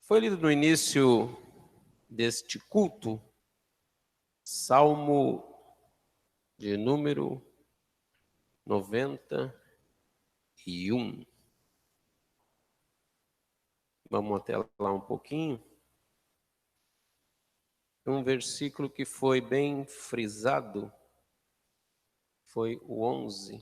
Foi lido no início deste culto, Salmo de número 91. Vamos até lá um pouquinho. Um versículo que foi bem frisado foi o 11.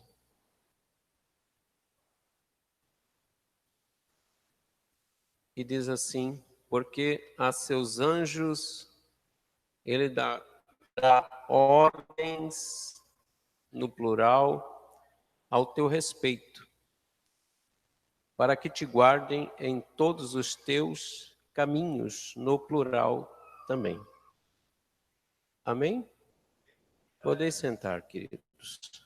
E diz assim: porque a seus anjos ele dá ordens, no plural, ao teu respeito, para que te guardem em todos os teus caminhos, no plural também. Amém? Podeis sentar, queridos.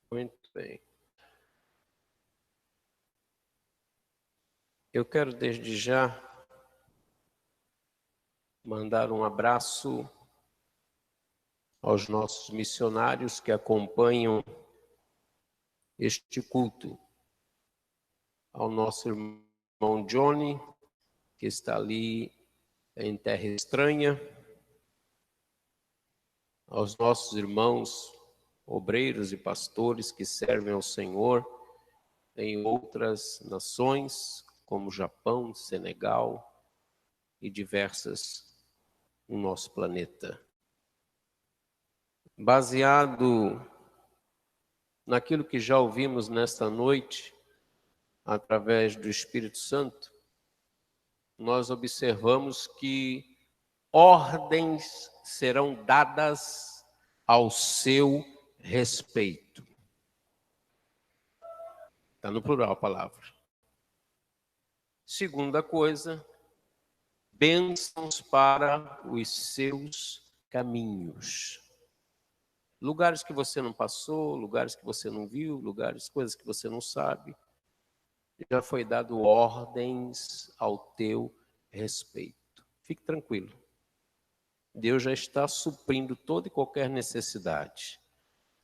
Muito bem. Eu quero desde já mandar um abraço aos nossos missionários que acompanham este culto. Ao nosso irmão Johnny, que está ali em terra estranha. Aos nossos irmãos obreiros e pastores que servem ao Senhor em outras nações, como Japão, Senegal e diversas no nosso planeta. Baseado naquilo que já ouvimos nesta noite, através do Espírito Santo, nós observamos que ordens serão dadas ao seu respeito. Está no plural a palavra. Segunda coisa, bênçãos para os seus caminhos. Lugares que você não passou, lugares que você não viu, coisas que você não sabe. Já foi dado ordens ao teu respeito. Fique tranquilo. Deus já está suprindo toda e qualquer necessidade.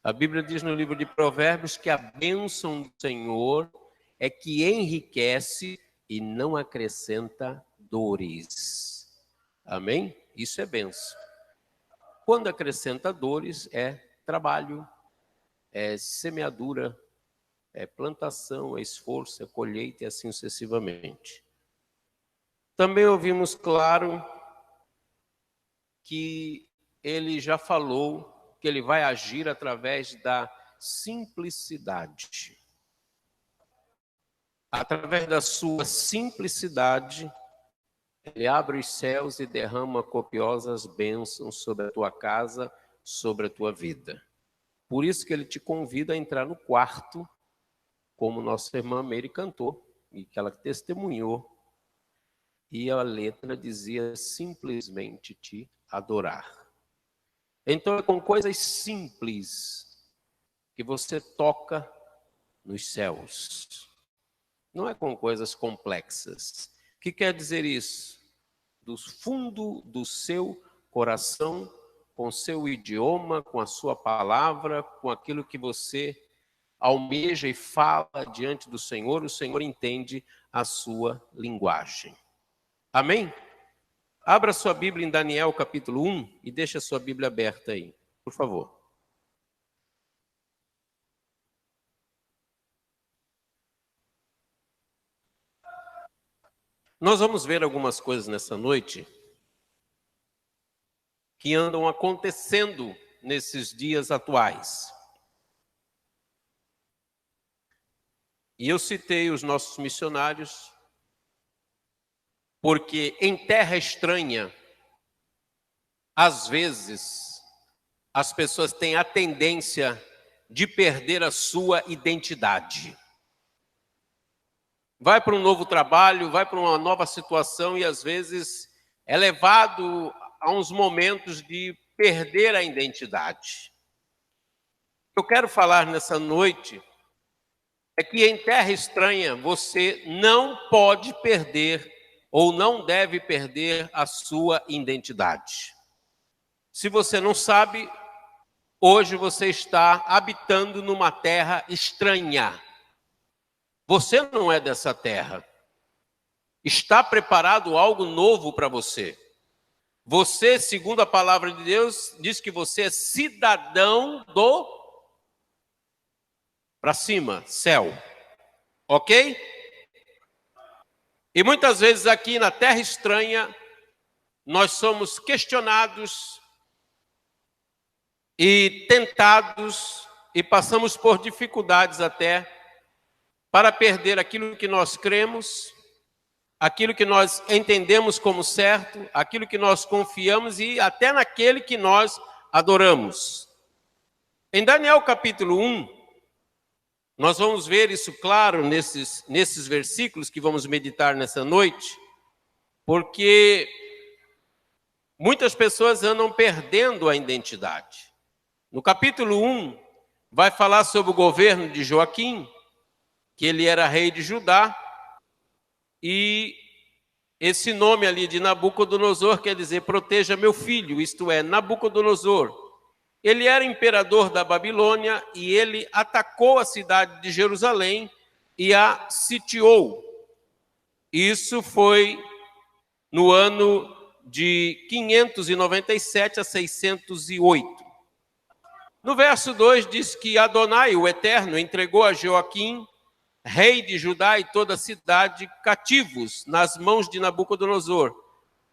A Bíblia diz no livro de Provérbios que a bênção do Senhor é que enriquece e não acrescenta dores. Amém? Isso é bênção. Quando acrescenta dores, é trabalho, é semeadura, é plantação, é esforço, é colheita e assim sucessivamente. Também ouvimos claro que ele já falou que ele vai agir através da simplicidade. Através da sua simplicidade, ele abre os céus e derrama copiosas bênçãos sobre a tua casa, sobre a tua vida. Por isso que ele te convida a entrar no quarto, como nossa irmã Mary cantou, e que ela testemunhou. E a letra dizia simplesmente te adorar. Então é com coisas simples que você toca nos céus. Não é com coisas complexas. O que quer dizer isso? Do fundo do seu coração, com seu idioma, com a sua palavra, com aquilo que você almeja e fala diante do Senhor, o Senhor entende a sua linguagem. Amém? Abra sua Bíblia em Daniel capítulo 1 e deixe a sua Bíblia aberta aí, por favor. Nós vamos ver algumas coisas nessa noite que andam acontecendo nesses dias atuais. E eu citei os nossos missionários, porque em terra estranha, às vezes, as pessoas têm a tendência de perder a sua identidade. Vai para um novo trabalho, vai para uma nova situação e às vezes é levado a uns momentos de perder a identidade. Eu quero falar nessa noite é que em terra estranha você não pode perder ou não deve perder a sua identidade. Se você não sabe, Hoje você está habitando numa terra estranha. Você não é dessa terra. Está preparado algo novo para você. Você, segundo a palavra de Deus, diz que você é cidadão do para cima, céu. Ok? E muitas vezes aqui na terra estranha, nós somos questionados e tentados e passamos por dificuldades até para perder aquilo que nós cremos, aquilo que nós entendemos como certo, aquilo que nós confiamos e até naquele que nós adoramos. Em Daniel capítulo 1, nós vamos ver isso claro nesses versículos que vamos meditar nessa noite, porque muitas pessoas andam perdendo a identidade. No capítulo 1, vai falar sobre o governo de Joaquim, que ele era rei de Judá, e esse nome ali de Nabucodonosor quer dizer proteja meu filho, isto é, Nabucodonosor. Ele era imperador da Babilônia e ele atacou a cidade de Jerusalém e a sitiou. Isso foi no ano de 597 a 608. No verso 2 diz que Adonai, o Eterno, entregou a Joaquim, rei de Judá e toda a cidade, cativos nas mãos de Nabucodonosor.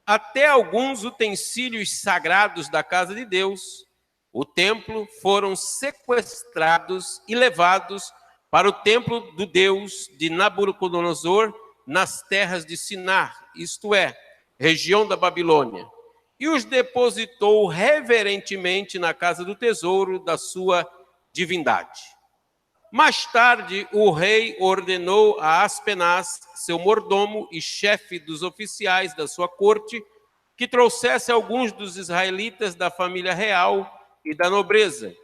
Até alguns utensílios sagrados da casa de Deus, o templo, foram sequestrados e levados para o templo do Deus de Nabucodonosor nas terras de Sinar, isto é, região da Babilônia, e os depositou reverentemente na casa do tesouro da sua divindade. Mais tarde, o rei ordenou a Aspenaz, seu mordomo e chefe dos oficiais da sua corte, que trouxesse alguns dos israelitas da família real e da nobreza,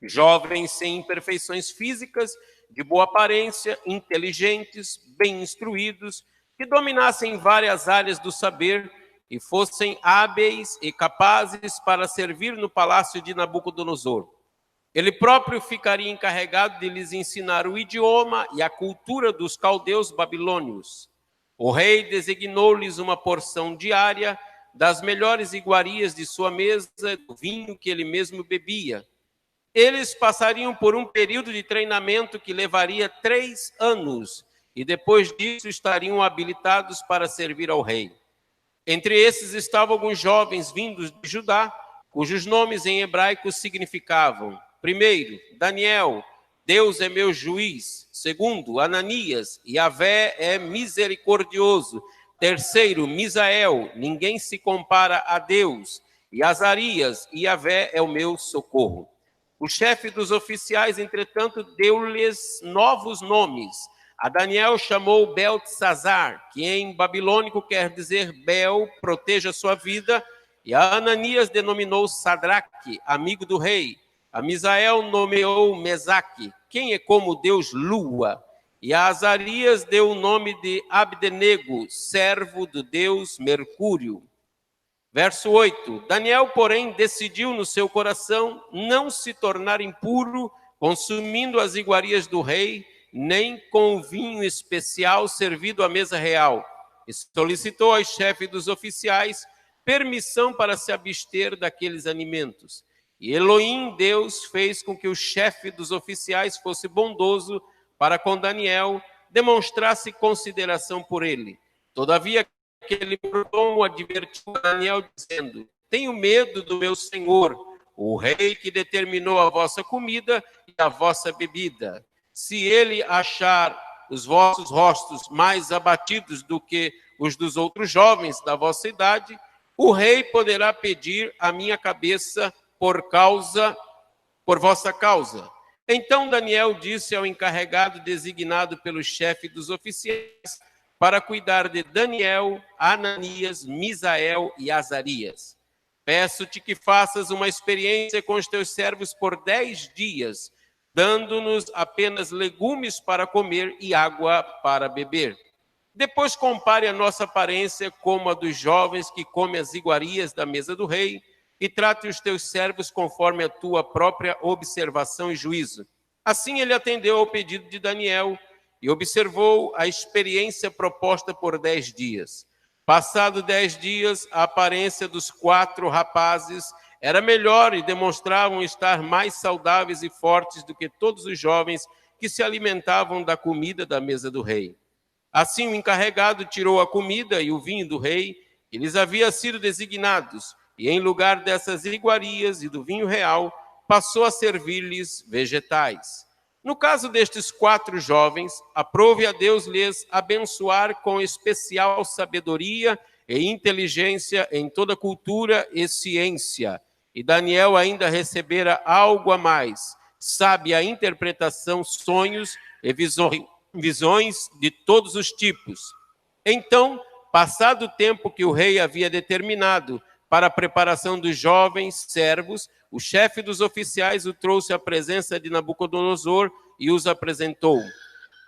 jovens sem imperfeições físicas, de boa aparência, inteligentes, bem instruídos, que dominassem várias áreas do saber e fossem hábeis e capazes para servir no palácio de Nabucodonosor. Ele próprio ficaria encarregado de lhes ensinar o idioma e a cultura dos caldeus babilônios. O rei designou-lhes uma porção diária das melhores iguarias de sua mesa, do vinho que ele mesmo bebia. Eles passariam por um período de treinamento que levaria 3 anos, e depois disso estariam habilitados para servir ao rei. Entre esses estavam alguns jovens vindos de Judá, cujos nomes em hebraico significavam: primeiro, Daniel, Deus é meu juiz. Segundo, Ananias, Yahvé é misericordioso. Terceiro, Misael, ninguém se compara a Deus. E Azarias, Yahvé é o meu socorro. O chefe dos oficiais, entretanto, deu-lhes novos nomes. A Daniel chamou Beltesazar, que em babilônico quer dizer Bel, proteja sua vida, e a Ananias denominou Sadraque, amigo do rei. A Misael nomeou Mesaque, quem é como Deus Lua, e a Azarias deu o nome de Abdenego, servo do Deus Mercúrio. Verso 8, Daniel, porém, decidiu no seu coração não se tornar impuro, consumindo as iguarias do rei, nem com o vinho especial servido à mesa real. E solicitou ao chefe dos oficiais permissão para se abster daqueles alimentos. E Elohim, Deus, fez com que o chefe dos oficiais fosse bondoso para com Daniel, demonstrasse consideração por ele. Todavia, aquele mordomo advertiu Daniel, dizendo: tenho medo do meu senhor, o rei que determinou a vossa comida e a vossa bebida. Se ele achar os vossos rostos mais abatidos do que os dos outros jovens da vossa idade, o rei poderá pedir a minha cabeça por vossa causa. Então Daniel disse ao encarregado designado pelo chefe dos oficiais para cuidar de Daniel, Ananias, Misael e Azarias: peço-te que faças uma experiência com os teus servos por 10 dias, dando-nos apenas legumes para comer e água para beber. Depois compare a nossa aparência como a dos jovens que comem as iguarias da mesa do rei, e trate os teus servos conforme a tua própria observação e juízo. Assim ele atendeu ao pedido de Daniel e observou a experiência proposta por 10 dias. Passado 10 dias, a aparência dos 4 rapazes era melhor e demonstravam estar mais saudáveis e fortes do que todos os jovens que se alimentavam da comida da mesa do rei. Assim o encarregado tirou a comida e o vinho do rei, que lhes havia sido designados, e em lugar dessas iguarias e do vinho real, passou a servir-lhes vegetais. No caso destes 4 jovens, aprove a Deus lhes abençoar com especial sabedoria e inteligência em toda cultura e ciência. E Daniel ainda recebera algo a mais, sabe a interpretação, sonhos e visões de todos os tipos. Então, passado o tempo que o rei havia determinado para a preparação dos jovens servos, o chefe dos oficiais o trouxe à presença de Nabucodonosor e os apresentou.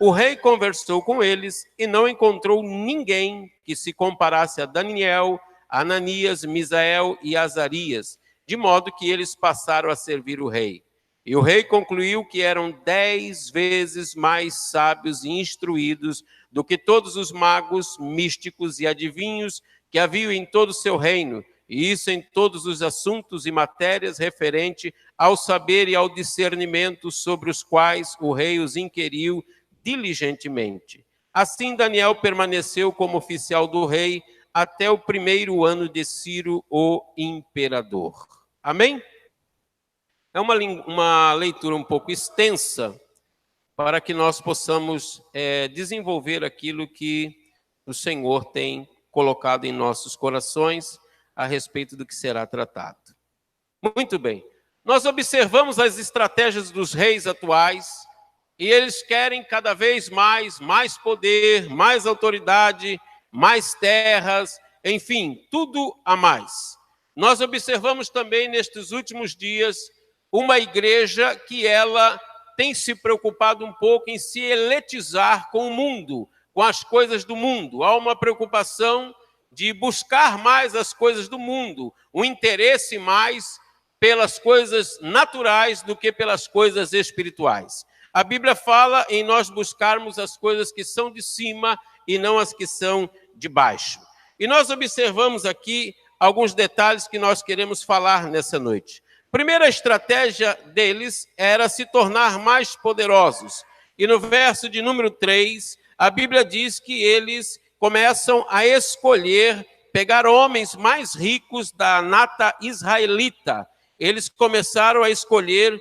O rei conversou com eles e não encontrou ninguém que se comparasse a Daniel, Ananias, Misael e Azarias, de modo que eles passaram a servir o rei. E o rei concluiu que eram 10 vezes mais sábios e instruídos do que todos os magos, místicos e adivinhos que haviam em todo o seu reino, e isso em todos os assuntos e matérias referente ao saber e ao discernimento sobre os quais o rei os inquiriu diligentemente. Assim Daniel permaneceu como oficial do rei até o 1º ano de Ciro, o imperador. Amém? É uma leitura um pouco extensa para que nós possamos desenvolver aquilo que o Senhor tem colocado em nossos corações a respeito do que será tratado. Muito bem. Nós observamos as estratégias dos reis atuais e eles querem cada vez mais poder, mais autoridade, mais terras, enfim, tudo a mais. Nós observamos também nestes últimos dias uma igreja que ela tem se preocupado um pouco em se eletizar com o mundo, com as coisas do mundo. Há uma preocupação de buscar mais as coisas do mundo, um interesse mais pelas coisas naturais do que pelas coisas espirituais. A Bíblia fala em nós buscarmos as coisas que são de cima e não as que são de baixo. E nós observamos aqui alguns detalhes que nós queremos falar nessa noite. Primeira estratégia deles era se tornar mais poderosos. E no verso de número 3, a Bíblia diz que eles começam a escolher, pegar homens mais ricos da nata israelita. Eles começaram a escolher,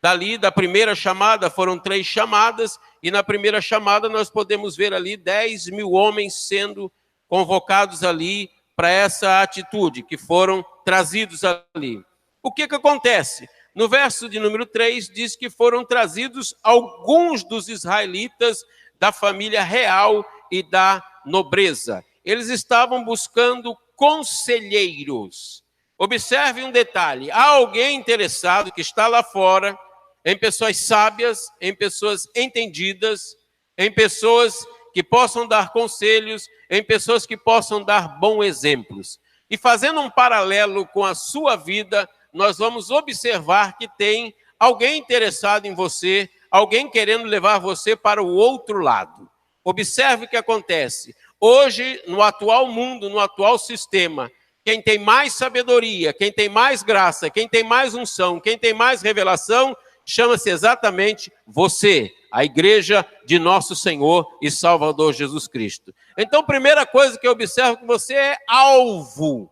dali da primeira chamada, foram 3 chamadas, e na primeira chamada nós podemos ver ali 10 mil homens sendo convocados ali para essa atitude, que foram trazidos ali. O que acontece? No verso de número 3, diz que foram trazidos alguns dos israelitas da família real e da nobreza. Eles estavam buscando conselheiros. Observe um detalhe: há alguém interessado que está lá fora, em pessoas sábias, em pessoas entendidas, em pessoas que possam dar conselhos, em pessoas que possam dar bons exemplos. E fazendo um paralelo com a sua vida, nós vamos observar que tem alguém interessado em você, alguém querendo levar você para o outro lado. Observe o que acontece. Hoje, no atual mundo, no atual sistema, quem tem mais sabedoria, quem tem mais graça, quem tem mais unção, quem tem mais revelação, chama-se exatamente você, a igreja de nosso Senhor e Salvador Jesus Cristo. Então, primeira coisa que eu observo que você é alvo.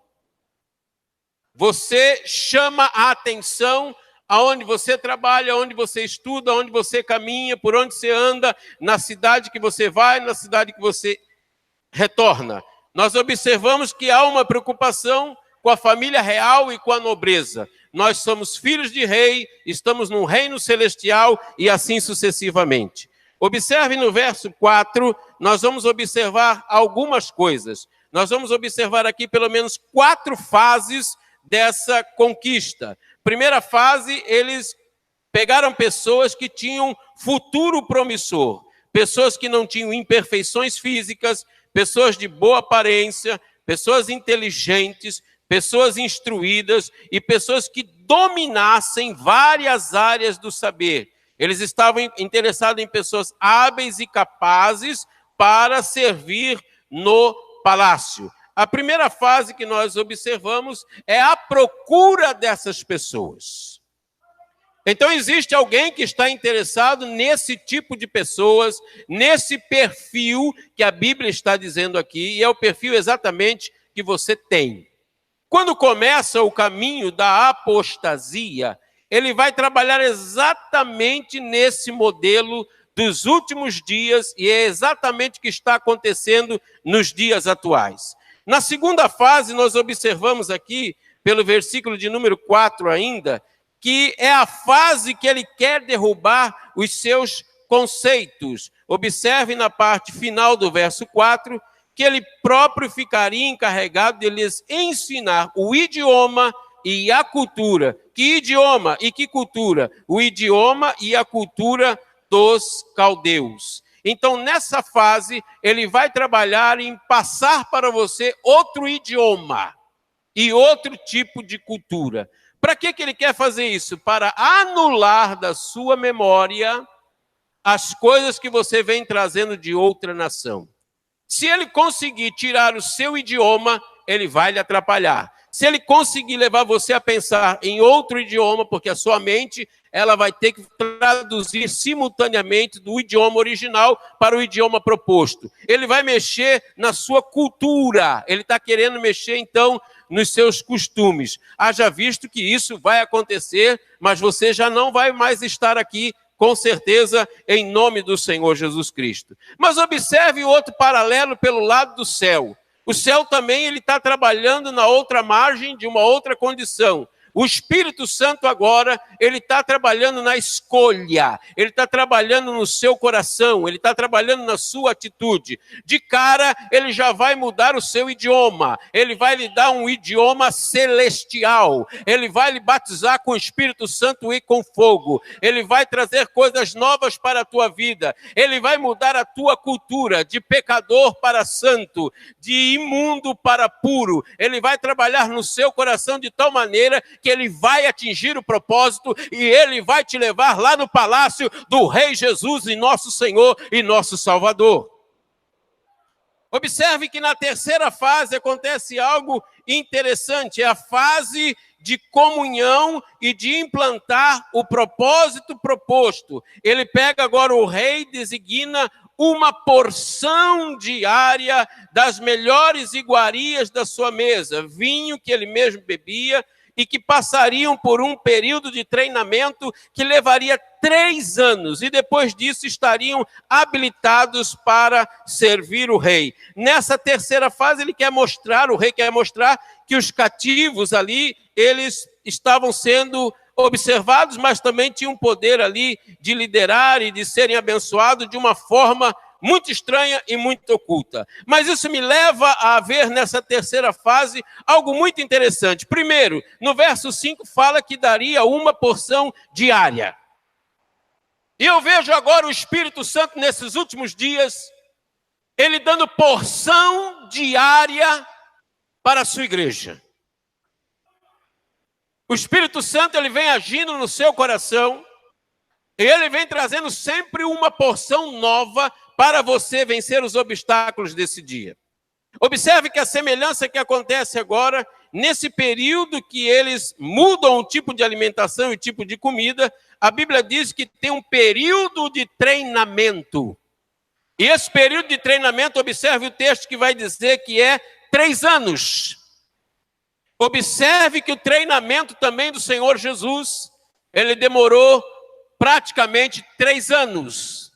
Você chama a atenção aonde você trabalha, aonde você estuda, aonde você caminha, por onde você anda, na cidade que você vai, na cidade que você retorna. Nós observamos que há uma preocupação com a família real e com a nobreza. Nós somos filhos de rei, estamos num reino celestial e assim sucessivamente. Observe no verso 4, nós vamos observar algumas coisas. Nós vamos observar aqui pelo menos 4 fases dessa conquista. Primeira fase, eles pegaram pessoas que tinham futuro promissor, pessoas que não tinham imperfeições físicas, pessoas de boa aparência, pessoas inteligentes, pessoas instruídas e pessoas que dominassem várias áreas do saber. Eles estavam interessados em pessoas hábeis e capazes para servir no palácio. A primeira fase que nós observamos é a procura dessas pessoas. Então existe alguém que está interessado nesse tipo de pessoas, nesse perfil que a Bíblia está dizendo aqui, e é o perfil exatamente que você tem. Quando começa o caminho da apostasia, ele vai trabalhar exatamente nesse modelo dos últimos dias, e é exatamente o que está acontecendo nos dias atuais. Na segunda fase, nós observamos aqui, pelo versículo de número 4 ainda, que é a fase que ele quer derrubar os seus conceitos. Observe na parte final do verso 4, que ele próprio ficaria encarregado de lhes ensinar o idioma e a cultura. Que idioma e que cultura? O idioma e a cultura dos caldeus. Então, nessa fase, ele vai trabalhar em passar para você outro idioma e outro tipo de cultura. Para que ele quer fazer isso? Para anular da sua memória as coisas que você vem trazendo de outra nação. Se ele conseguir tirar o seu idioma, ele vai lhe atrapalhar. Se ele conseguir levar você a pensar em outro idioma, porque a sua mente ela vai ter que traduzir simultaneamente do idioma original para o idioma proposto. Ele vai mexer na sua cultura. Ele está querendo mexer, então, nos seus costumes. Haja visto que isso vai acontecer, mas você já não vai mais estar aqui, com certeza, em nome do Senhor Jesus Cristo. Mas observe outro paralelo pelo lado do céu. O céu também ele está trabalhando na outra margem de uma outra condição. O Espírito Santo agora, ele está trabalhando na escolha, ele está trabalhando no seu coração, ele está trabalhando na sua atitude. De cara, ele já vai mudar o seu idioma, ele vai lhe dar um idioma celestial, ele vai lhe batizar com o Espírito Santo e com fogo, ele vai trazer coisas novas para a tua vida, ele vai mudar a tua cultura de pecador para santo, de imundo para puro, ele vai trabalhar no seu coração de tal maneira que ele vai atingir o propósito e ele vai te levar lá no palácio do Rei Jesus e nosso Senhor e nosso Salvador. Observe que na terceira fase acontece algo interessante, é a fase de comunhão e de implantar o propósito proposto. Ele pega agora o rei, designa uma porção diária das melhores iguarias da sua mesa, vinho que ele mesmo bebia, e que passariam por um período de treinamento que levaria 3 anos, e depois disso estariam habilitados para servir o rei. Nessa terceira fase, o rei quer mostrar que os cativos ali, eles estavam sendo observados, mas também tinham poder ali de liderar e de serem abençoados de uma forma muito estranha e muito oculta. Mas isso me leva a ver nessa terceira fase algo muito interessante. Primeiro, no verso 5 fala que daria uma porção diária. E eu vejo agora o Espírito Santo nesses últimos dias, ele dando porção diária para a sua igreja. O Espírito Santo ele vem agindo no seu coração, e ele vem trazendo sempre uma porção nova para você vencer os obstáculos desse dia. Observe que a semelhança que acontece agora, nesse período que eles mudam o tipo de alimentação e o tipo de comida, a Bíblia diz que tem um período de treinamento. E esse período de treinamento, observe o texto que vai dizer que é 3 anos. Observe que o treinamento também do Senhor Jesus, ele demorou praticamente 3 anos.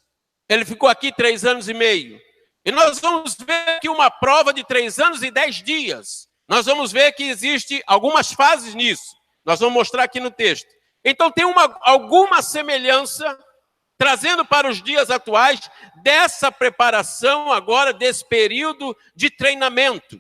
Ele ficou aqui 3 anos e meio. E nós vamos ver aqui uma prova de 3 anos e 10 dias. Nós vamos ver que existe algumas fases nisso. Nós vamos mostrar aqui no texto. Então tem alguma semelhança, trazendo para os dias atuais, dessa preparação agora, desse período de treinamento.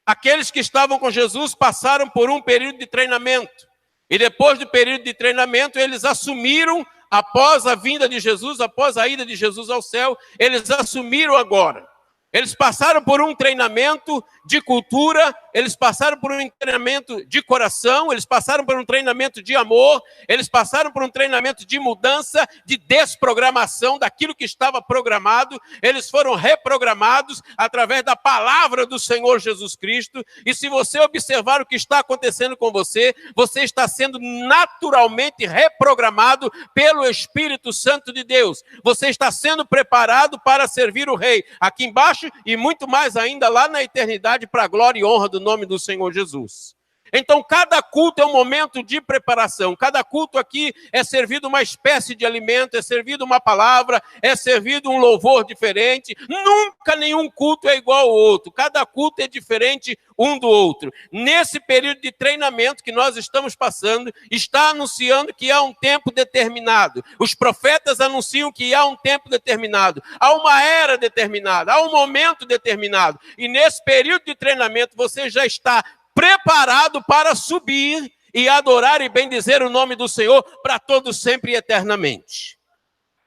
Aqueles que estavam com Jesus passaram por um período de treinamento. E depois do período de treinamento, eles assumiram, após a vinda de Jesus, após a ida de Jesus ao céu, eles assumiram agora. Eles passaram por um treinamento de cultura, eles passaram por um treinamento de coração, eles passaram por um treinamento de amor, eles passaram por um treinamento de mudança, de desprogramação daquilo que estava programado, eles foram reprogramados através da palavra do Senhor Jesus Cristo, e se você observar o que está acontecendo com você, você está sendo naturalmente reprogramado pelo Espírito Santo de Deus, você está sendo preparado para servir o Rei, aqui embaixo e muito mais ainda lá na eternidade, para a glória e honra do nome do Senhor Jesus. Então, cada culto é um momento de preparação, cada culto aqui é servido uma espécie de alimento, é servido uma palavra, é servido um louvor diferente, nunca nenhum culto é igual ao outro, cada culto é diferente um do outro. Nesse período de treinamento que nós estamos passando, está anunciando que há um tempo determinado, os profetas anunciam que há um tempo determinado, há uma era determinada, há um momento determinado, e nesse período de treinamento você já está preparado para subir e adorar e bendizer o nome do Senhor para todos sempre e eternamente.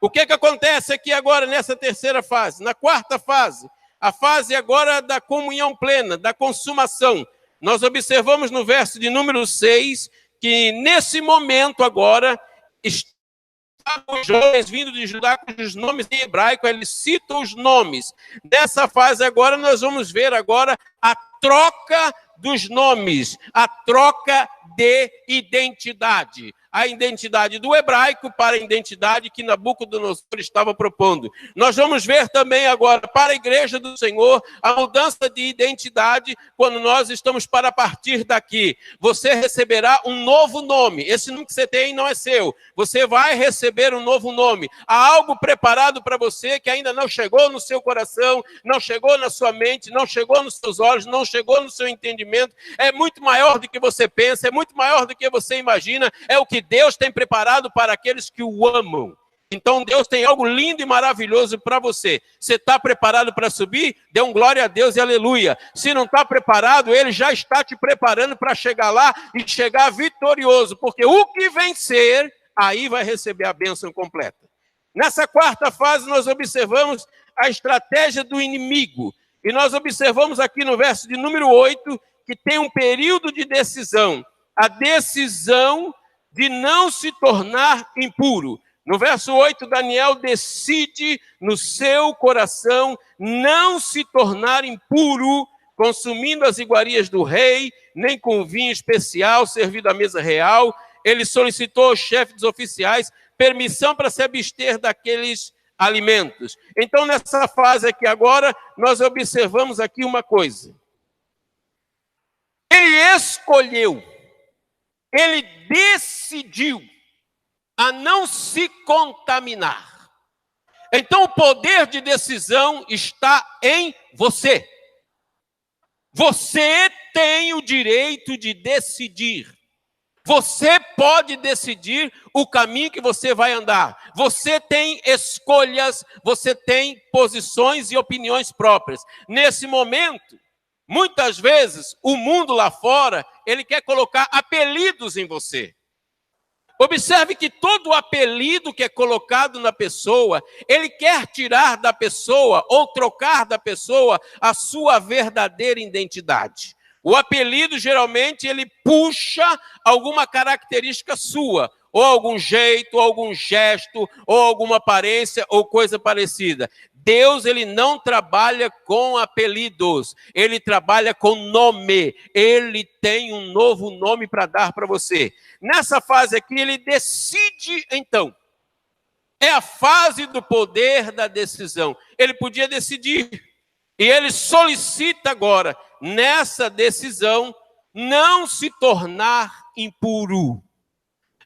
O que acontece aqui agora nessa terceira fase? Na quarta fase, a fase agora da comunhão plena, da consumação. Nós observamos no verso de número 6, que nesse momento agora, os jovens vindo de Judá, cujos nomes em hebraico, eles citam os nomes. Nessa fase agora, nós vamos ver agora a troca dos nomes, a troca de identidade. A identidade do hebraico para a identidade que Nabucodonosor estava propondo. Nós vamos ver também agora para a igreja do Senhor a mudança de identidade quando nós estamos para partir daqui. Você receberá um novo nome. Esse nome que você tem não é seu. Você vai receber um novo nome. Há algo preparado para você que ainda não chegou no seu coração, não chegou na sua mente, não chegou nos seus olhos, não chegou no seu entendimento. É muito maior do que você pensa, é muito maior do que você imagina. É o que Deus tem preparado para aqueles que o amam. Então Deus tem algo lindo e maravilhoso para você. Você está preparado para subir? Dê um glória a Deus e aleluia. Se não está preparado, Ele já está te preparando para chegar lá e chegar vitorioso. Porque o que vencer, aí vai receber a bênção completa. Nessa quarta fase nós observamos a estratégia do inimigo. E nós observamos aqui no verso de número 8, que tem um período de decisão. A decisão de não se tornar impuro. No verso 8, Daniel decide no seu coração não se tornar impuro, consumindo as iguarias do rei, nem com vinho especial servido à mesa real. Ele solicitou ao chefe dos oficiais permissão para se abster daqueles alimentos. Então, nessa fase aqui agora, nós observamos aqui uma coisa. Ele escolheu, ele decidiu a não se contaminar. Então, o poder de decisão está em você. Você tem o direito de decidir. Você pode decidir o caminho que você vai andar. Você tem escolhas, você tem posições e opiniões próprias. Nesse momento, muitas vezes, o mundo lá fora, ele quer colocar apelidos em você. Observe que todo apelido que é colocado na pessoa, ele quer tirar da pessoa ou trocar da pessoa a sua verdadeira identidade. O apelido, geralmente, ele puxa alguma característica sua, ou algum jeito, ou algum gesto, ou alguma aparência, ou coisa parecida. Deus, ele não trabalha com apelidos, ele trabalha com nome. Ele tem um novo nome para dar para você. Nessa fase aqui, ele decide, então. É a fase do poder da decisão. Ele podia decidir, e ele solicita agora, nessa decisão, não se tornar impuro.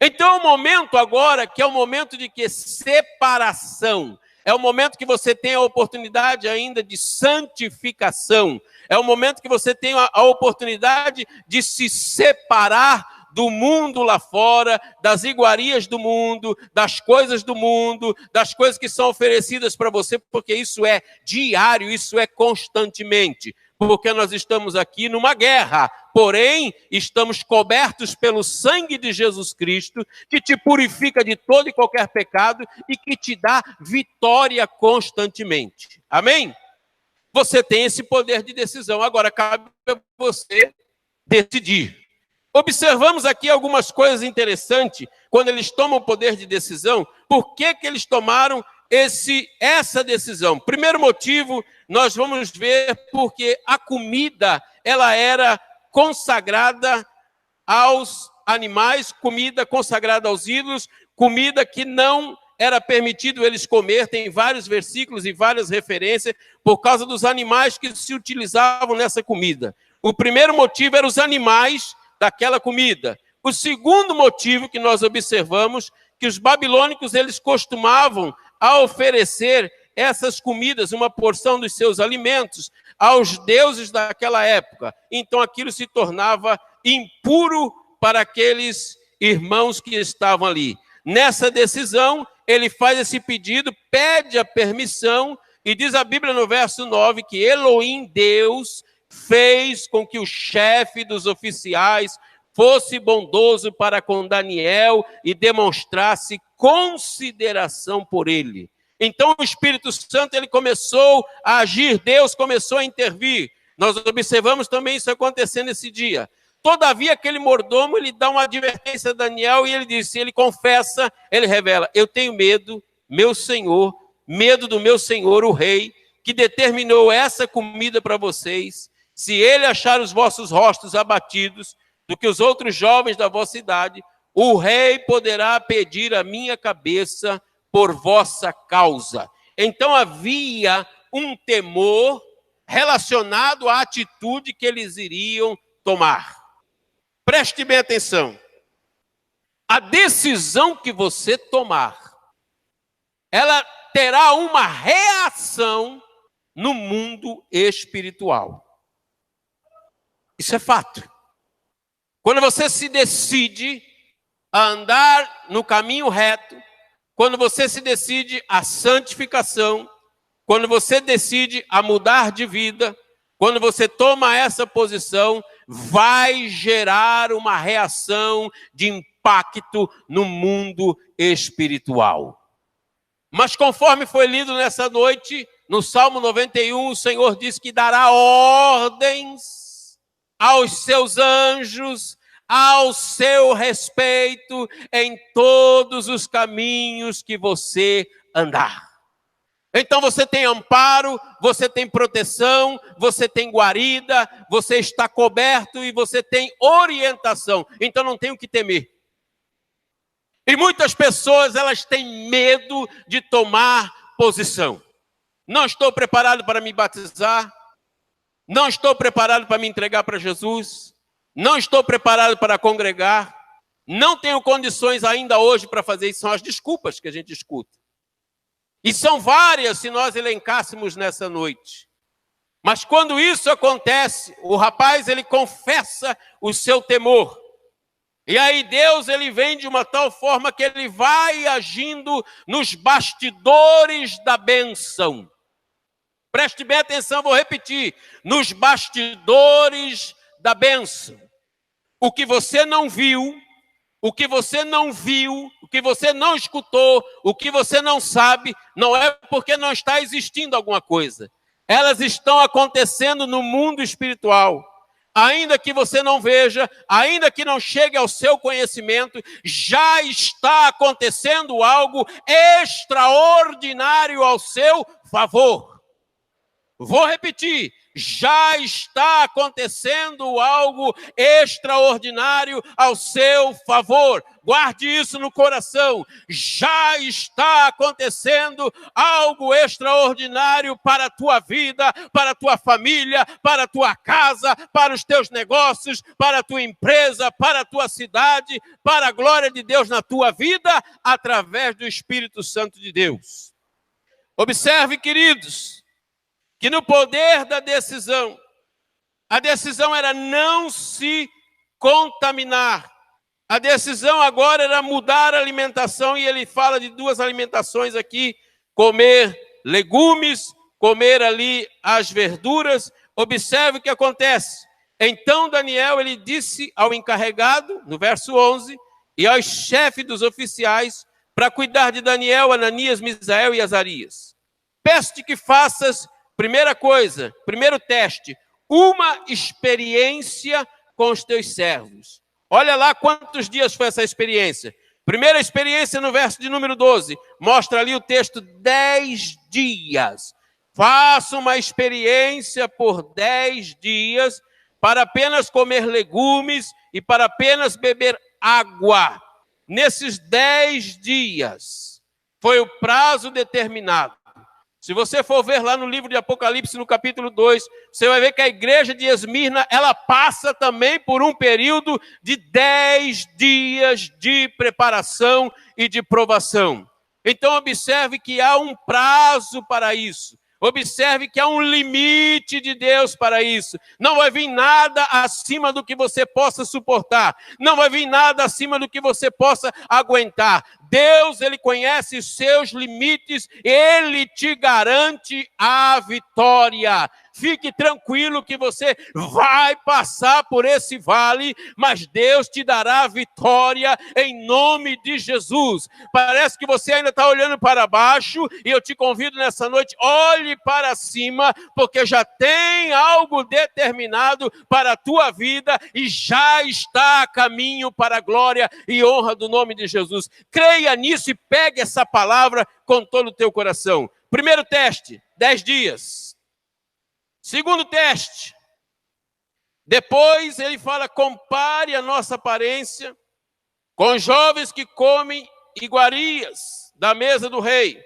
Então, é o momento agora, que é o momento de que separação, é o momento que você tem a oportunidade ainda de santificação, é o momento que você tem a oportunidade de se separar do mundo lá fora, das iguarias do mundo, das coisas do mundo, das coisas que são oferecidas para você, porque isso é diário, isso é constantemente. Porque nós estamos aqui numa guerra, porém, estamos cobertos pelo sangue de Jesus Cristo, que te purifica de todo e qualquer pecado e que te dá vitória constantemente. Amém? você tem esse poder de decisão. Agora, cabe a você decidir. Observamos aqui algumas coisas interessantes quando eles tomam o poder de decisão. Por que eles tomaram essa decisão? Primeiro motivo, nós vamos ver porque a comida ela era consagrada aos animais, comida consagrada aos ídolos, comida que não era permitido eles comer. Tem vários versículos e várias referências por causa dos animais que se utilizavam nessa comida. O primeiro motivo eram os animais daquela comida. O segundo motivo que nós observamos, que os babilônicos eles costumavam a oferecer essas comidas, uma porção dos seus alimentos, aos deuses daquela época. Então aquilo se tornava impuro para aqueles irmãos que estavam ali. Nessa decisão, ele faz esse pedido, pede a permissão, e diz a Bíblia no verso 9 que Elohim, Deus, fez com que o chefe dos oficiais fosse bondoso para com Daniel e demonstrasse consideração por ele. Então o Espírito Santo ele começou a agir, Deus começou a intervir. Nós observamos também isso acontecendo esse dia. Todavia aquele mordomo, ele dá uma advertência a Daniel e ele diz, ele confessa, ele revela, eu tenho medo, meu senhor, medo do meu senhor, o rei, que determinou essa comida para vocês. Se ele achar os vossos rostos abatidos do que os outros jovens da vossa idade, o rei poderá pedir a minha cabeça por vossa causa. Então havia um temor relacionado à atitude que eles iriam tomar. Preste bem atenção. A decisão que você tomar, ela terá uma reação no mundo espiritual. Isso é fato. Quando você se decide a andar no caminho reto, quando você se decide a santificação, quando você decide a mudar de vida, quando você toma essa posição, vai gerar uma reação de impacto no mundo espiritual. Mas conforme foi lido nessa noite, no Salmo 91, o Senhor diz que dará ordens aos seus anjos, ao seu respeito, em todos os caminhos que você andar. Então você tem amparo, você tem proteção, você tem guarida, você está coberto e você tem orientação. Então não tem o que temer. E muitas pessoas, elas têm medo de tomar posição. Não estou preparado para me batizar, não estou preparado para me entregar para Jesus, não estou preparado para congregar, não tenho condições ainda hoje para fazer isso. São as desculpas que a gente escuta. E são várias se nós elencássemos nessa noite. Mas quando isso acontece, o rapaz ele confessa o seu temor. E aí Deus ele vem de uma tal forma que ele vai agindo nos bastidores da bênção. Preste bem atenção, vou repetir. Nos bastidores da bênção. O que você não viu, o que você não viu, o que você não escutou, o que você não sabe, não é porque não está existindo alguma coisa. Elas estão acontecendo no mundo espiritual. Ainda que você não veja, ainda que não chegue ao seu conhecimento, já está acontecendo algo extraordinário ao seu favor. Vou repetir. Já está acontecendo algo extraordinário ao seu favor. Guarde isso no coração. Já está acontecendo algo extraordinário para a tua vida, para a tua família, para a tua casa, para os teus negócios, para a tua empresa, para a tua cidade, para a glória de Deus na tua vida, através do Espírito Santo de Deus. Observe, queridos, que no poder da decisão, a decisão era não se contaminar. A decisão agora era mudar a alimentação, e ele fala de duas alimentações aqui, comer legumes, comer ali as verduras. Observe o que acontece. Então Daniel, ele disse ao encarregado, no verso 11, e aos chefes dos oficiais, para cuidar de Daniel, Ananias, Misael e Azarias: peço-te que faças Primeira coisa, primeiro teste, uma experiência com os teus servos. Olha lá quantos dias foi essa experiência. Primeira experiência no verso de número 12, mostra ali o texto 10 dias. Faça uma experiência por 10 dias para apenas comer legumes e para apenas beber água. Nesses 10 dias foi o prazo determinado. Se você for ver lá no livro de Apocalipse, no capítulo 2, você vai ver que a igreja de Esmirna, ela passa também por um período de 10 dias de preparação e de provação. Então, observe que há um prazo para isso. Observe que há um limite de Deus para isso. Não vai vir nada acima do que você possa suportar. Não vai vir nada acima do que você possa aguentar. Deus, Ele conhece os seus limites. Ele te garante a vitória. Fique tranquilo que você vai passar por esse vale, mas Deus te dará a vitória em nome de Jesus. Parece que você ainda está olhando para baixo e eu te convido nessa noite, olhe para cima, porque já tem algo determinado para a tua vida e já está a caminho para a glória e honra do nome de Jesus. Creia nisso e pegue essa palavra com todo o teu coração. Primeiro teste, 10 dias. Segundo teste, depois ele fala, compare a nossa aparência com jovens que comem iguarias da mesa do rei.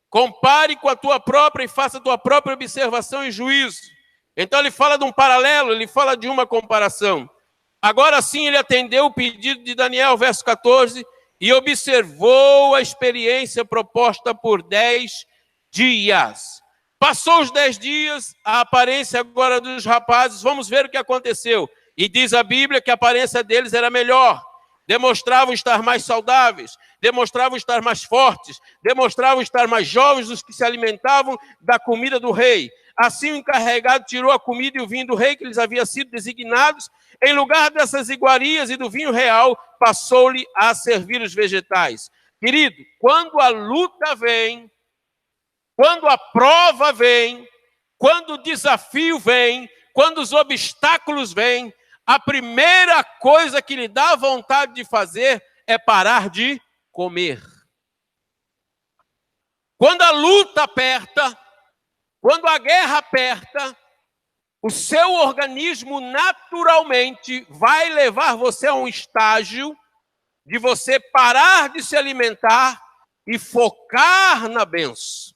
Compare com a tua própria e faça a tua própria observação e juízo. Então ele fala de um paralelo, ele fala de uma comparação. Agora sim ele atendeu o pedido de Daniel, verso 14, e observou a experiência proposta por 10 dias. Passou os 10 dias, a aparência agora dos rapazes, vamos ver o que aconteceu. E diz a Bíblia que a aparência deles era melhor. Demonstravam estar mais saudáveis, demonstravam estar mais fortes, demonstravam estar mais jovens dos que se alimentavam da comida do rei. Assim o encarregado tirou a comida e o vinho do rei que lhes havia sido designados. Em lugar dessas iguarias e do vinho real, passou-lhe a servir os vegetais. Querido, quando a luta vem, quando a prova vem, quando o desafio vem, quando os obstáculos vêm, a primeira coisa que lhe dá vontade de fazer é parar de comer. Quando a luta aperta, quando a guerra aperta, o seu organismo naturalmente vai levar você a um estágio de você parar de se alimentar e focar na bênção.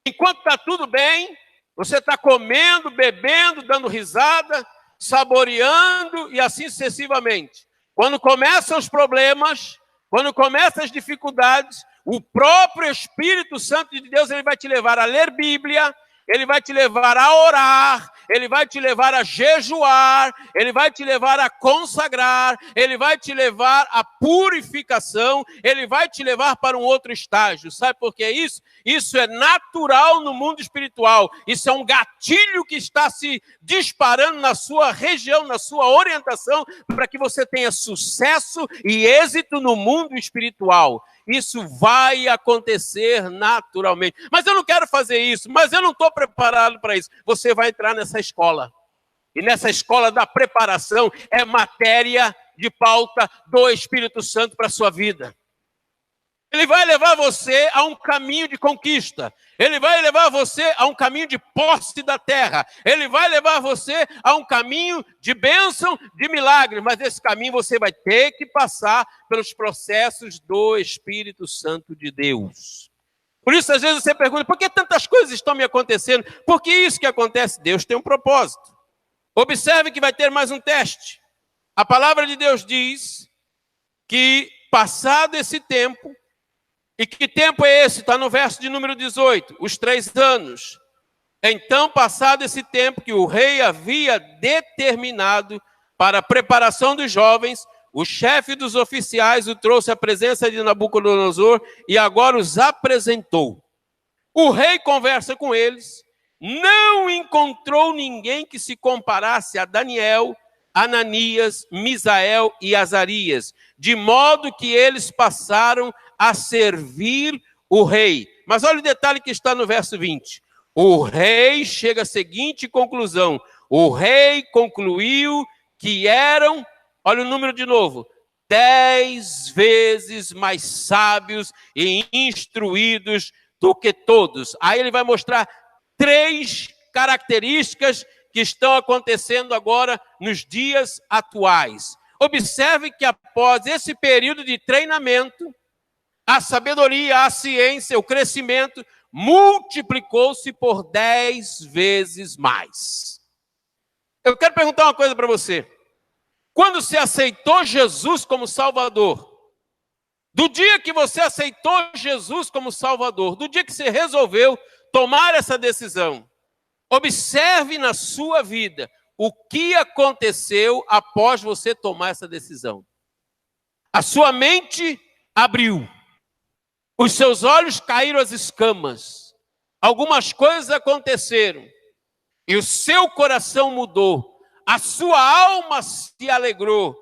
Enquanto está tudo bem, você está comendo, bebendo, dando risada, saboreando e assim sucessivamente. Quando começam os problemas, quando começam as dificuldades, o próprio Espírito Santo de Deus ele vai te levar a ler Bíblia, ele vai te levar a orar, ele vai te levar a jejuar, ele vai te levar a consagrar, ele vai te levar à purificação, ele vai te levar para um outro estágio. Sabe por que isso? Isso é natural no mundo espiritual. Isso é um gatilho que está se disparando na sua região, na sua orientação, para que você tenha sucesso e êxito no mundo espiritual. Isso vai acontecer naturalmente. Mas eu não quero fazer isso, mas eu não estou preparado para isso. Você vai entrar nessa escola. E nessa escola da preparação é matéria de pauta do Espírito Santo para a sua vida. Ele vai levar você a um caminho de conquista. Ele vai levar você a um caminho de posse da terra. Ele vai levar você a um caminho de bênção, de milagre. Mas esse caminho você vai ter que passar pelos processos do Espírito Santo de Deus. Por isso, às vezes, você pergunta, por que tantas coisas estão me acontecendo? Por que isso que acontece? Deus tem um propósito. Observe que vai ter mais um teste. A palavra de Deus diz que, passado esse tempo, e que tempo é esse? Está no verso de número 18, os 3 anos. Então, passado esse tempo que o rei havia determinado para a preparação dos jovens, o chefe dos oficiais o trouxe à presença de Nabucodonosor e agora os apresentou. O rei conversa com eles, não encontrou ninguém que se comparasse a Daniel, Ananias, Misael e Azarias, de modo que eles passaram a servir o rei. Mas olha o detalhe que está no verso 20. O rei chega à seguinte conclusão. O rei concluiu que eram, olha o número de novo, 10 vezes mais sábios e instruídos do que todos. Aí ele vai mostrar 3 características que estão acontecendo agora nos dias atuais. Observe que após esse período de treinamento, a sabedoria, a ciência, o crescimento multiplicou-se por 10 vezes mais. Eu quero perguntar uma coisa para você. Quando você aceitou Jesus como Salvador, do dia que você aceitou Jesus como Salvador, do dia que você resolveu tomar essa decisão, observe na sua vida o que aconteceu após você tomar essa decisão. A sua mente abriu, os seus olhos caíram as escamas, algumas coisas aconteceram, e o seu coração mudou, a sua alma se alegrou,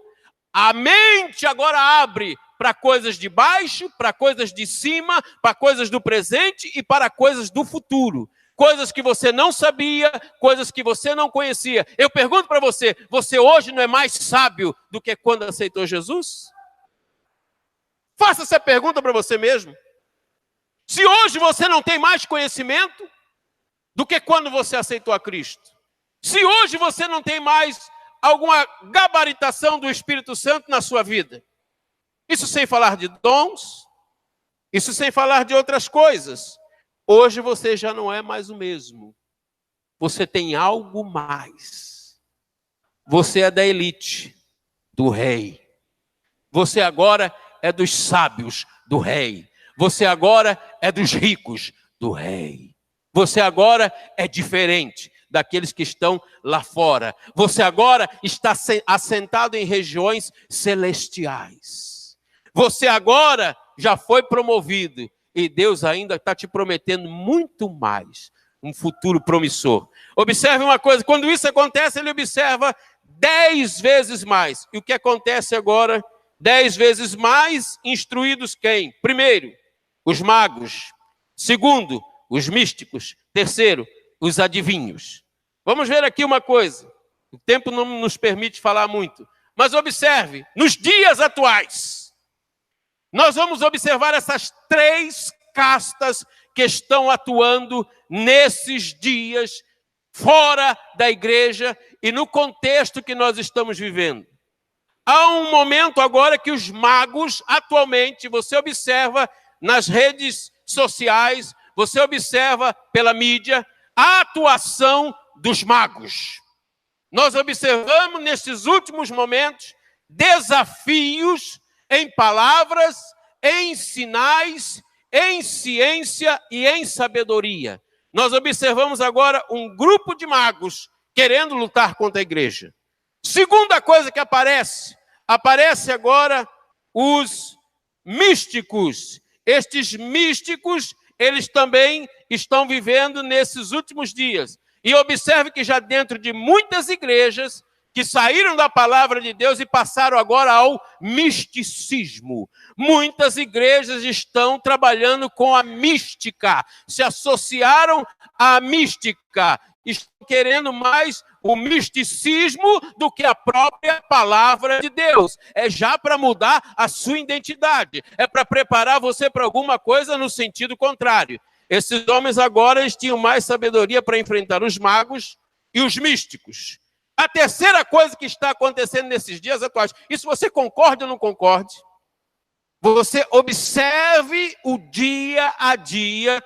a mente agora abre para coisas de baixo, para coisas de cima, para coisas do presente e para coisas do futuro. Coisas que você não sabia, coisas que você não conhecia. Eu pergunto para você, você hoje não é mais sábio do que quando aceitou Jesus? Faça essa pergunta para você mesmo. Se hoje você não tem mais conhecimento do que quando você aceitou a Cristo. Se hoje você não tem mais alguma gabaritação do Espírito Santo na sua vida. Isso sem falar de dons, isso sem falar de outras coisas. Hoje você já não é mais o mesmo. Você tem algo mais. Você é da elite do rei. Você agora é dos sábios do rei. Você agora é dos ricos do rei. Você agora é diferente daqueles que estão lá fora. Você agora está assentado em regiões celestiais. Você agora já foi promovido. E Deus ainda está te prometendo muito mais. Um futuro promissor. Observe uma coisa. Quando isso acontece, ele observa 10 vezes mais. E o que acontece agora? 10 vezes mais instruídos quem? Primeiro, os magos. Segundo, os místicos. Terceiro, os adivinhos. Vamos ver aqui uma coisa. O tempo não nos permite falar muito. Mas observe, nos dias atuais, nós vamos observar essas 3 castas que estão atuando nesses dias, fora da igreja e no contexto que nós estamos vivendo. Há um momento agora que os magos, atualmente, você observa nas redes sociais, você observa pela mídia, a atuação dos magos. Nós observamos nesses últimos momentos desafios em palavras, em sinais, em ciência e em sabedoria. Nós observamos agora um grupo de magos querendo lutar contra a igreja. Segunda coisa que aparece agora os místicos. Estes místicos, eles também estão vivendo nesses últimos dias. E observe que já dentro de muitas igrejas que saíram da palavra de Deus e passaram agora ao misticismo. Muitas igrejas estão trabalhando com a mística, se associaram à mística, estão querendo mais o misticismo do que a própria palavra de Deus. É já para mudar a sua identidade, é para preparar você para alguma coisa no sentido contrário. Esses homens agora eles tinham mais sabedoria para enfrentar os magos e os místicos. A terceira coisa que está acontecendo nesses dias atuais, isso você concorde ou não concorde? Você observe o dia a dia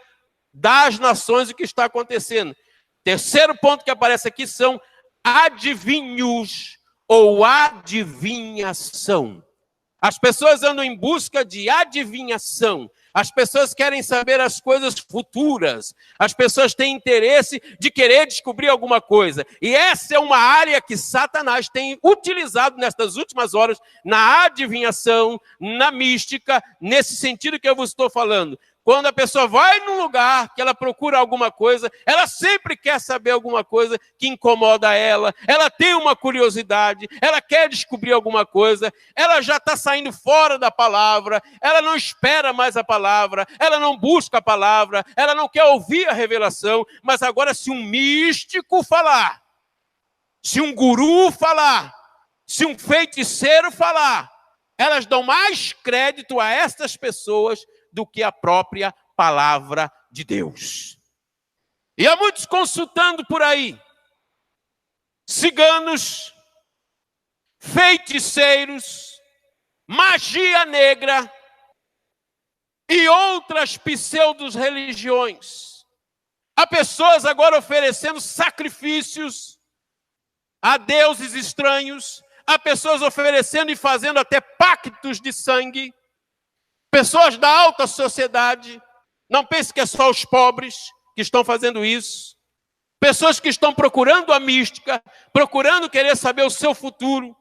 das nações o que está acontecendo. Terceiro ponto que aparece aqui são adivinhos ou adivinhação. As pessoas andam em busca de adivinhação. As pessoas querem saber as coisas futuras. As pessoas têm interesse de querer descobrir alguma coisa. E essa é uma área que Satanás tem utilizado nestas últimas horas na adivinhação, na mística, nesse sentido que eu vos estou falando. quando a pessoa vai num lugar que ela procura alguma coisa, ela sempre quer saber alguma coisa que incomoda ela tem uma curiosidade, ela quer descobrir alguma coisa, ela já está saindo fora da palavra, ela não espera mais a palavra, ela não busca a palavra, ela não quer ouvir a revelação, mas agora se um místico falar, se um guru falar, se um feiticeiro falar, elas dão mais crédito a estas pessoas do que a própria palavra de Deus. E há muitos consultando por aí, ciganos, feiticeiros, magia negra e outras pseudo-religiões. Há pessoas agora oferecendo sacrifícios a deuses estranhos, há pessoas oferecendo e fazendo até pactos de sangue, pessoas da alta sociedade, não pense que é só os pobres que estão fazendo isso, pessoas que estão procurando a mística, procurando querer saber o seu futuro,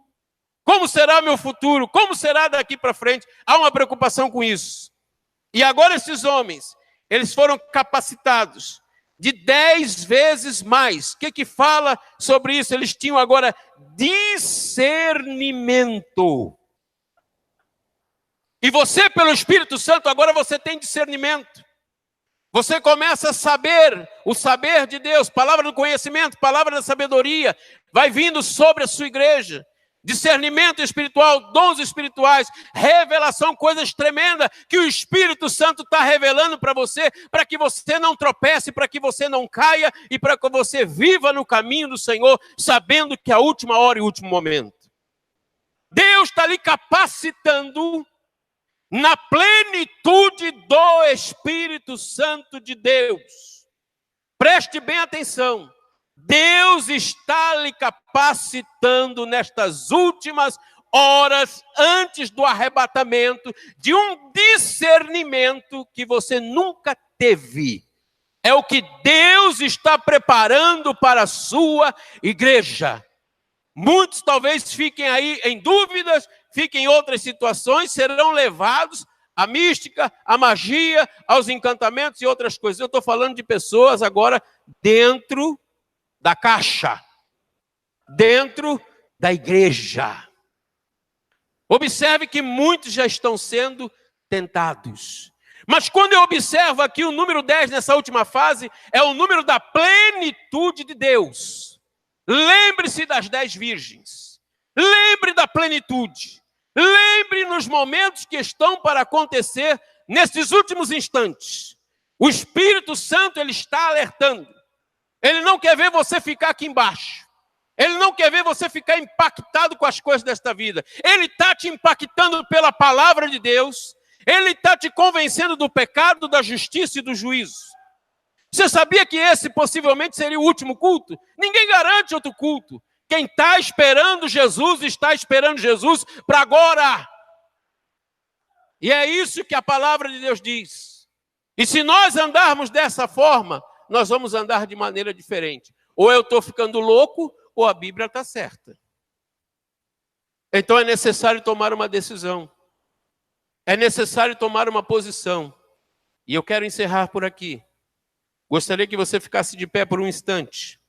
como será meu futuro, como será daqui para frente, há uma preocupação com isso. E agora esses homens, eles foram capacitados de 10 vezes mais. O que fala sobre isso? Eles tinham agora discernimento. E você, pelo Espírito Santo, agora você tem discernimento. Você começa a saber, o saber de Deus, palavra do conhecimento, palavra da sabedoria, vai vindo sobre a sua igreja. Discernimento espiritual, dons espirituais, revelação, coisas tremendas que o Espírito Santo está revelando para que você não tropece, para que você não caia e para que você viva no caminho do Senhor, sabendo que é a última hora e o último momento. Deus está lhe capacitando na plenitude do Espírito Santo de Deus. Preste bem atenção. Deus está lhe capacitando nestas últimas horas, antes do arrebatamento, de um discernimento que você nunca teve. É o que Deus está preparando para a sua igreja. Muitos talvez fiquem aí em dúvidas, fiquem em outras situações, serão levados à mística, à magia, aos encantamentos e outras coisas. Eu estou falando de pessoas agora dentro da caixa, dentro da igreja. Observe que muitos já estão sendo tentados. Mas quando eu observo aqui o número 10 nessa última fase, é o número da plenitude de Deus. Lembre-se das 10 virgens. Lembre da plenitude. Lembre nos momentos que estão para acontecer nesses últimos instantes. O Espírito Santo, ele está alertando. Ele não quer ver você ficar aqui embaixo. Ele não quer ver você ficar impactado com as coisas desta vida. Ele está te impactando pela palavra de Deus. Ele está te convencendo do pecado, da justiça e do juízo. Você sabia que esse possivelmente seria o último culto? Ninguém garante outro culto. Quem está esperando Jesus para agora. E é isso que a palavra de Deus diz. E se nós andarmos dessa forma, nós vamos andar de maneira diferente. Ou eu estou ficando louco, ou a Bíblia está certa. Então é necessário tomar uma decisão. É necessário tomar uma posição. E eu quero encerrar por aqui. Gostaria que você ficasse de pé por um instante.